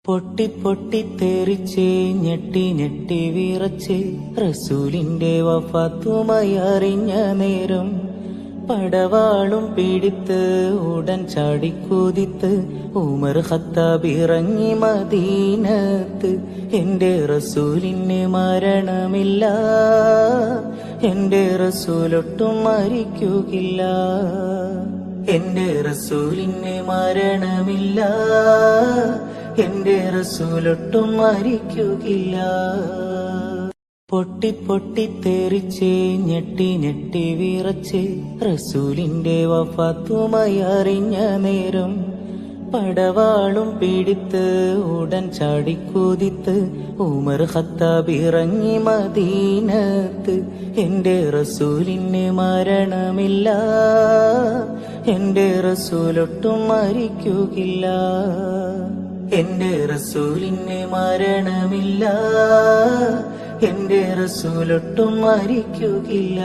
പൊട്ടി പൊട്ടി തെറിച്ച് ഞെട്ടി ഞെട്ടി വിറച്ച് റസൂലിന്റെ വഫാത്തുമായി അറിഞ്ഞ നേരം പടവാളും പിടിത്ത് ഉടൻ ചാടിക്കുതിത്ത് ഉമർ ഖത്താബ് ഇറങ്ങി മദീനത്ത്. എന്റെ റസൂലിന് മരണമില്ല, എന്റെ റസൂലൊട്ടും മരിക്കുകയില്ല, എന്റെ റസൂലിന് മരണമില്ല, എന്റെ റസൂലൊട്ടും മരിക്കുകയില്ല. പൊട്ടി പൊട്ടി തെറിച്ച് ഞെട്ടി ഞെട്ടി വിറച്ച് റസൂലിന്റെ വഫാത്തുമായി അറിഞ്ഞ നേരം പടവാളും പിടിത്ത് ഉടൻ ചാടിക്കുതിത്ത് ഉമർ ഖത്താബ് ഇറങ്ങി മദീനത്ത്. എന്റെ റസൂലിന് മരണമില്ല, എന്റെ റസൂലൊട്ടും മരിക്കുകയില്ല, എന്റെ റസൂലിന് മരണമില്ല, എന്റെ റസൂലൊട്ടും മരിക്കുകയില്ല.